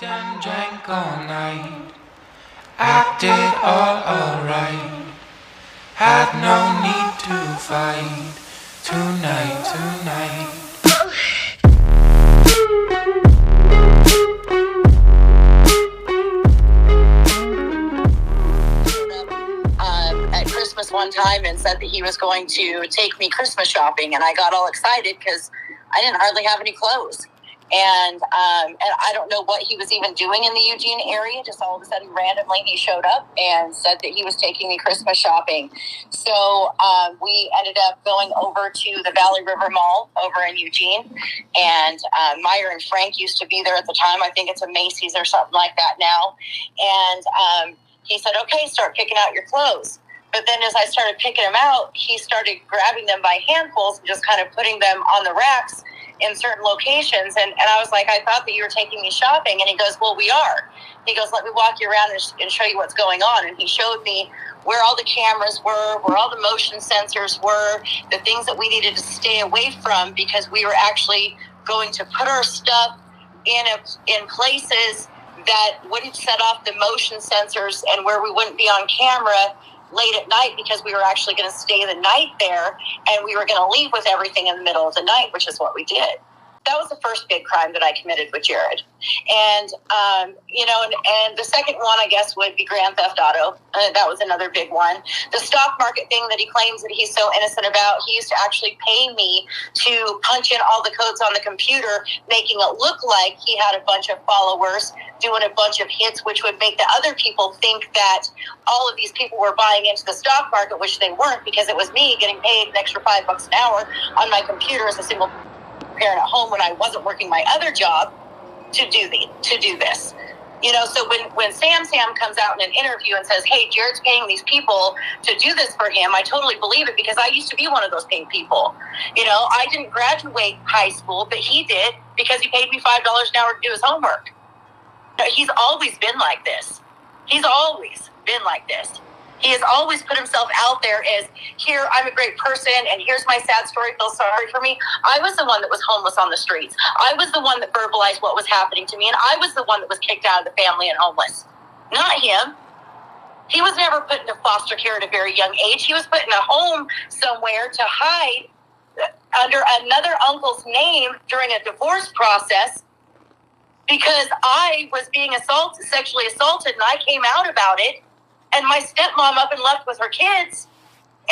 And drank all night, acted all alright, had no need to fight tonight. At Christmas one time and said that he was going to take me Christmas shopping, and I got all excited because I didn't hardly have any clothes. And I don't know what he was even doing in the Eugene area. Just all of a sudden, randomly, he showed up and said that he was taking me Christmas shopping. So we ended up going over to the Valley River Mall over in Eugene. And Meyer and Frank used to be there at the time. I think it's a Macy's or something like that now. And he said, okay, start picking out your clothes. But then as I started picking them out, he started grabbing them by handfuls and just kind of putting them on the racks in certain locations. And I was like, I thought that you were taking me shopping. And he goes, well, we are. He goes, let me walk you around and show you what's going on. And he showed me where all the cameras were, where all the motion sensors were, the things that we needed to stay away from, because we were actually going to put our stuff in places that wouldn't set off the motion sensors and where we wouldn't be on camera late at night, because we were actually going to stay the night there, and we were going to leave with everything in the middle of the night, which is what we did. That was the first big crime that I committed with Jared. And, and the second one, I guess, would be Grand Theft Auto. That was another big one. The stock market thing that he claims that he's so innocent about, he used to actually pay me to punch in all the codes on the computer, making it look like he had a bunch of followers, doing a bunch of hits, which would make the other people think that all of these people were buying into the stock market, which they weren't, because it was me getting paid an extra $5 an hour on my computer as a single parent at home when I wasn't working my other job to do this. So when Sam comes out in an interview and says, hey, Jared's paying these people to do this for him, I totally believe it, because I used to be one of those paid people. I didn't graduate high school, but he did, because he paid me $5 an hour to do his homework. He's always been like this. He has always put himself out there as, here, I'm a great person, and here's my sad story, feel sorry for me. I was the one that was homeless on the streets. I was the one that verbalized what was happening to me, and I was the one that was kicked out of the family and homeless. Not him. He was never put into foster care at a very young age. He was put in a home somewhere to hide under another uncle's name during a divorce process, because I was being sexually assaulted, and I came out about it. And my stepmom up and left with her kids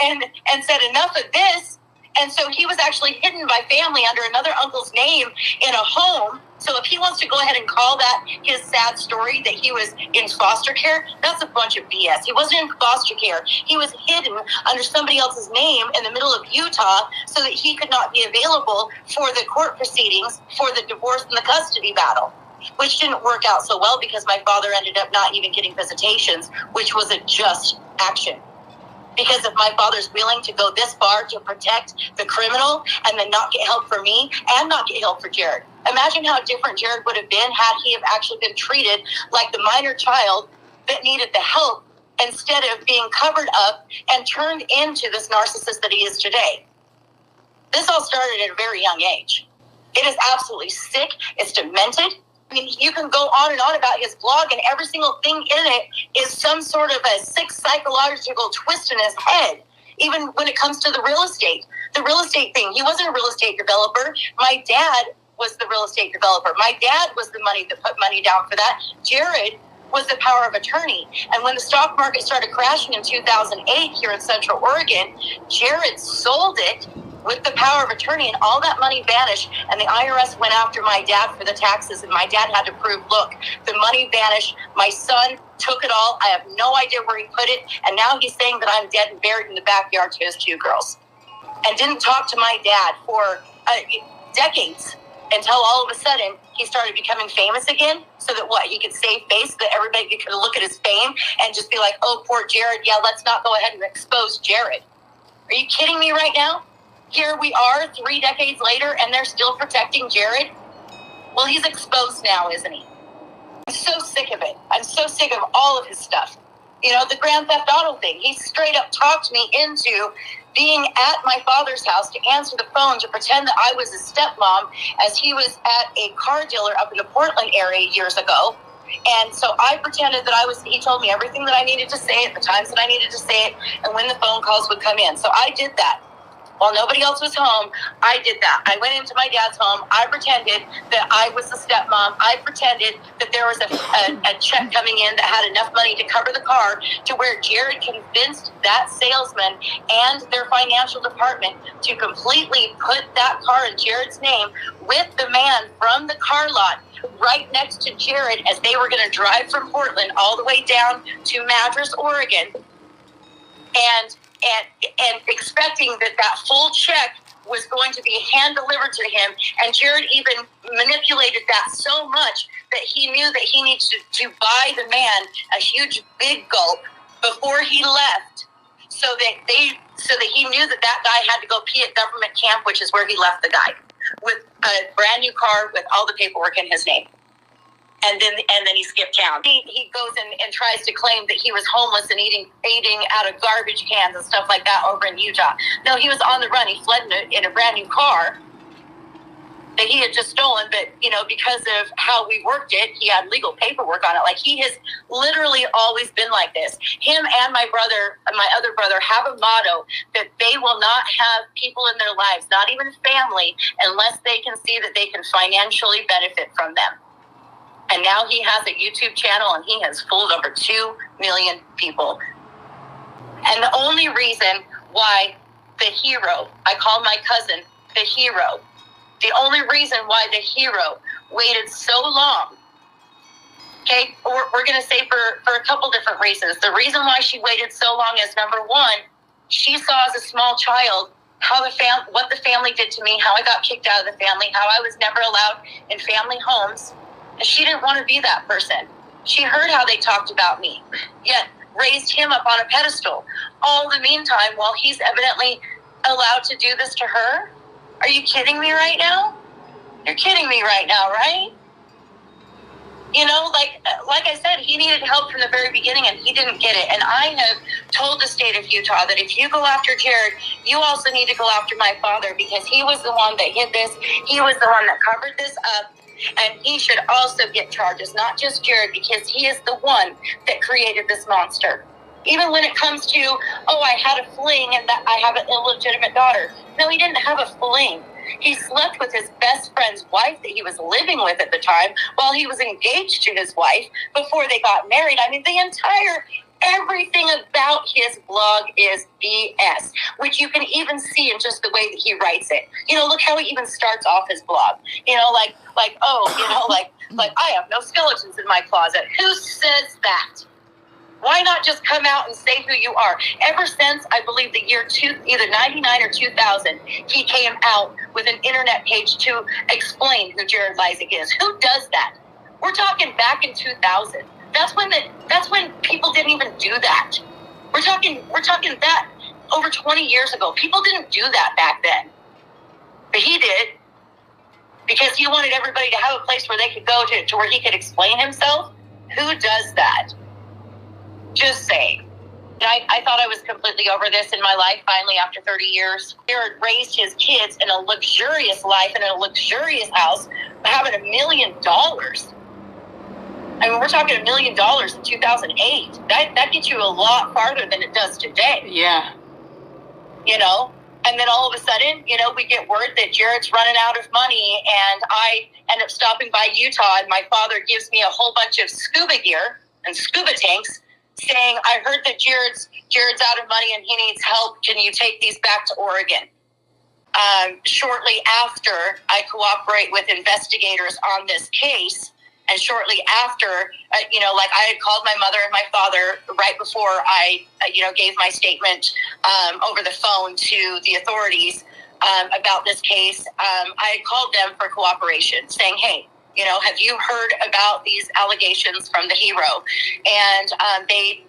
and said, enough of this. And so he was actually hidden by family under another uncle's name in a home. So if he wants to go ahead and call that his sad story that he was in foster care, that's a bunch of BS. He wasn't in foster care. He was hidden under somebody else's name in the middle of Utah so that he could not be available for the court proceedings for the divorce and the custody battle, which didn't work out so well, because my father ended up not even getting visitations, which was a just action. Because if my father's willing to go this far to protect the criminal and then not get help for me and not get help for Jared, imagine how different Jared would have been had he have actually been treated like the minor child that needed the help, instead of being covered up and turned into this narcissist that he is today. This all started at a very young age. It is absolutely sick. It's demented. I mean, you can go on and on about his blog, and every single thing in it is some sort of a sick psychological twist in his head. Even when it comes to the real estate thing, he wasn't a real estate developer. My dad was the real estate developer. My dad was the money that put money down for that. Jared was the power of attorney. And when the stock market started crashing in 2008 here in Central Oregon, Jared sold it with the power of attorney, and all that money vanished, and the IRS went after my dad for the taxes, and my dad had to prove, look, the money vanished, my son took it all, I have no idea where he put it, and now he's saying that I'm dead and buried in the backyard to his 2 girls. And didn't talk to my dad for decades, until all of a sudden he started becoming famous again, so that he could save face, so that everybody could look at his fame and just be like, oh, poor Jared, yeah, let's not go ahead and expose Jared. Are you kidding me right now? Here we are 3 decades later, and they're still protecting Jared? Well, he's exposed now, isn't he? I'm so sick of it. I'm so sick of all of his stuff. The Grand Theft Auto thing. He straight up talked me into being at my father's house to answer the phone to pretend that I was his stepmom, as he was at a car dealer up in the Portland area years ago. And so I pretended that he told me everything that I needed to say at the times that I needed to say it, and when the phone calls would come in. So I did that. While nobody else was home, I did that. I went into my dad's home. I pretended that I was the stepmom. I pretended that there was a check coming in that had enough money to cover the car, to where Jared convinced that salesman and their financial department to completely put that car in Jared's name, with the man from the car lot right next to Jared, as they were going to drive from Portland all the way down to Madras, Oregon, and expecting that full check was going to be hand delivered to him. And Jared even manipulated that so much that he knew that he needed to buy the man a huge big gulp before he left, so that he knew that guy had to go pee at government camp, which is where he left the guy, with a brand new car with all the paperwork in his name. And then he skipped town. He goes and tries to claim that he was homeless and eating out of garbage cans and stuff like that over in Utah. No, he was on the run. He fled in a brand new car that he had just stolen. But, because of how we worked it, he had legal paperwork on it. Like, he has literally always been like this. Him and my other brother, have a motto that they will not have people in their lives, not even family, unless they can see that they can financially benefit from them. And now he has a YouTube channel, and he has fooled over 2 million people. And the only reason why the hero, I call my cousin the hero, the only reason why the hero waited so long, okay, we're going to say for a couple different reasons. The reason why she waited so long is, number one, she saw as a small child what the family did to me, how I got kicked out of the family, how I was never allowed in family homes. And she didn't want to be that person. She heard how they talked about me, yet raised him up on a pedestal. All the meantime, while he's evidently allowed to do this to her. Are you kidding me right now? You're kidding me right now, right? Like I said, he needed help from the very beginning, and he didn't get it. And I have told the state of Utah that if you go after Jared, you also need to go after my father, because he was the one that hid this. He was the one that covered this up. And he should also get charges, not just Jared, because he is the one that created this monster. Even when it comes to, I had a fling and that I have an illegitimate daughter. No, he didn't have a fling. He slept with his best friend's wife that he was living with at the time, while he was engaged to his wife before they got married. I mean, everything about his blog is BS, which you can even see in just the way that he writes it. Look how he even starts off his blog. Like I have no skeletons in my closet. Who says that? Why not just come out and say who you are? Ever since, I believe, the year either 99 or 2000, he came out with an internet page to explain who Jared Lysick is. Who does that? We're talking back in 2000. That's when people didn't even do that. We're talking that over 20 years ago. People didn't do that back then. But he did, because he wanted everybody to have a place where they could go to where he could explain himself. Who does that? Just saying. I thought I was completely over this in my life, finally, after 30 years. Jared raised his kids in a luxurious life, in a luxurious house, having $1 million. I mean, we're talking $1 million in 2008. That gets you a lot farther than it does today. Yeah. And then all of a sudden, we get word that Jared's running out of money, and I end up stopping by Utah, and my father gives me a whole bunch of scuba gear and scuba tanks, saying, I heard that Jared's out of money and he needs help. Can you take these back to Oregon? Shortly after, I cooperate with investigators on this case. And shortly after, I had called my mother and my father right before I, gave my statement over the phone to the authorities about this case. I had called them for cooperation, saying, hey, have you heard about these allegations from the hero? And they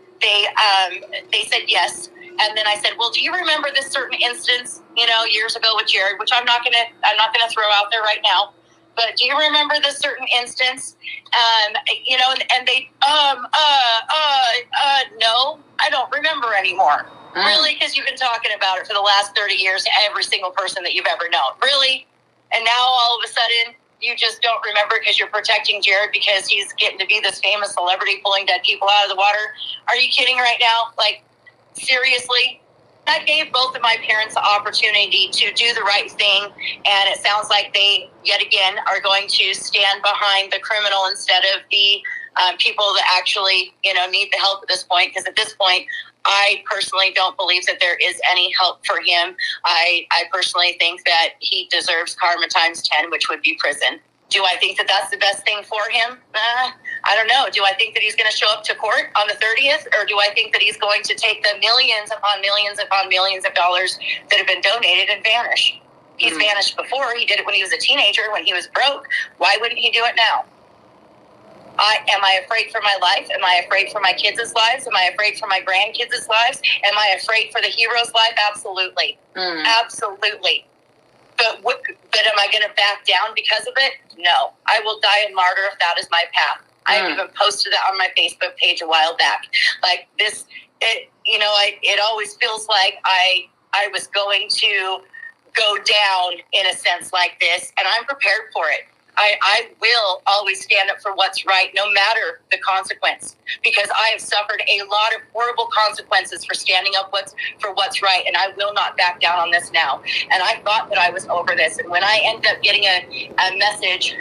said yes. And then I said, well, do you remember this certain instance, years ago with Jared, which I'm not gonna throw out there right now. But do you remember this certain instance? And they, no, I don't remember anymore. Really? Because you've been talking about it for the last 30 years to every single person that you've ever known. Really? And now all of a sudden, you just don't remember because you're protecting Jared because he's getting to be this famous celebrity pulling dead people out of the water? Are you kidding right now? Like, seriously? That gave both of my parents the opportunity to do the right thing, and it sounds like they, yet again, are going to stand behind the criminal instead of the people that actually, need the help at this point, because at this point, I personally don't believe that there is any help for him. I personally think that he deserves karma times 10, which would be prison. Do I think that that's the best thing for him? I don't know. Do I think that he's going to show up to court on the 30th? Or do I think that he's going to take the millions upon millions upon millions of dollars that have been donated and vanish? He's vanished before. He did it when he was a teenager, when he was broke. Why wouldn't he do it now? Am I afraid for my life? Am I afraid for my kids' lives? Am I afraid for my grandkids' lives? Am I afraid for the hero's life? Absolutely. Absolutely. But am I going to back down because of it? No. I will die a martyr if that is my path. I even posted that on my Facebook page a while back. Like this, it always feels like I was going to go down in a sense like this, and I'm prepared for it. I will always stand up for what's right, no matter the consequence, because I have suffered a lot of horrible consequences for standing up for what's right, and I will not back down on this now. And I thought that I was over this, and when I ended up getting a message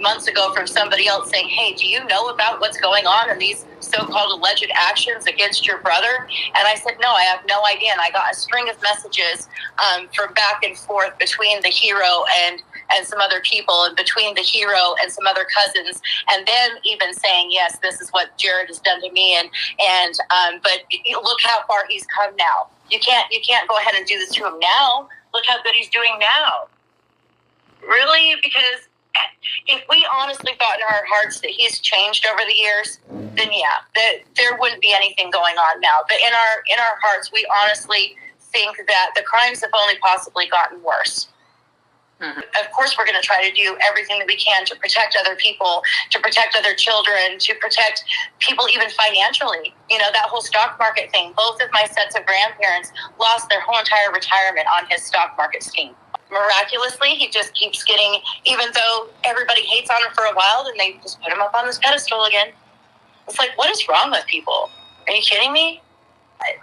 months ago from somebody else saying, hey, do you know about what's going on in these so-called alleged actions against your brother? And I said, no, I have no idea. And I got a string of messages from back and forth between the hero and some other people, and between the hero and some other cousins, and then even saying, yes, this is what Jared has done to me, but look how far he's come now. You can't go ahead and do this to him now. Look how good he's doing now. Really? Because if we honestly thought in our hearts that he's changed over the years, then there wouldn't be anything going on now. But in our hearts, we honestly think that the crimes have only possibly gotten worse. Of course, we're going to try to do everything that we can to protect other people, to protect other children, to protect people even financially. That whole stock market thing. Both of my sets of grandparents lost their whole entire retirement on his stock market scheme. Miraculously, he just keeps getting, even though everybody hates on him for a while, then they just put him up on this pedestal again. It's like, what is wrong with people? Are you kidding me?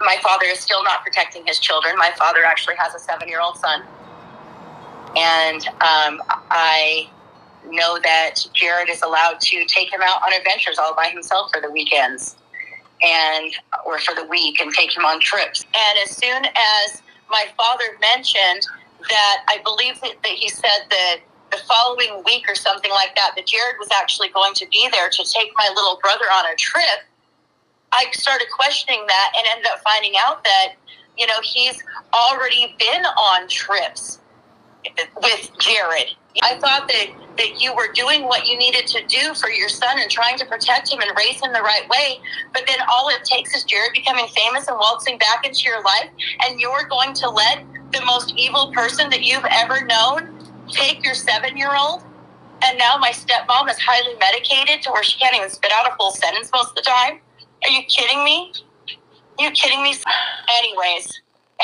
My father is still not protecting his children. My father actually has a 7-year-old son. And I know that Jared is allowed to take him out on adventures all by himself for the weekends or for the week, and take him on trips. And as soon as my father mentioned that, I believe that he said that the following week or something like that Jared was actually going to be there to take my little brother on a trip, I started questioning that and ended up finding out that, he's already been on trips with Jared. I thought that you were doing what you needed to do for your son and trying to protect him and raise him the right way, but then all it takes is Jared becoming famous and waltzing back into your life, and you're going to let the most evil person that you've ever known take your 7-year-old? And now my stepmom is highly medicated to where she can't even spit out a full sentence most of the time. Are you kidding me?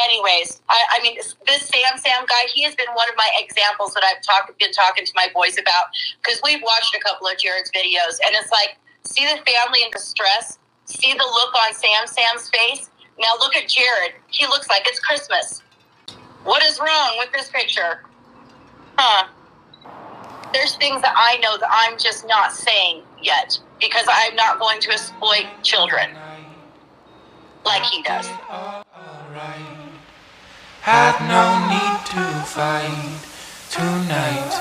Anyways, I mean, this Sam guy, he has been one of my examples that I've been talking to my boys about, because we've watched a couple of Jared's videos, and it's like, see the family in distress, see the look on Sam's face. Now look at Jared. He looks like it's Christmas. What is wrong with this picture? There's things that I know that I'm just not saying yet, because I'm not going to exploit children like he does. Had no need to fight tonight.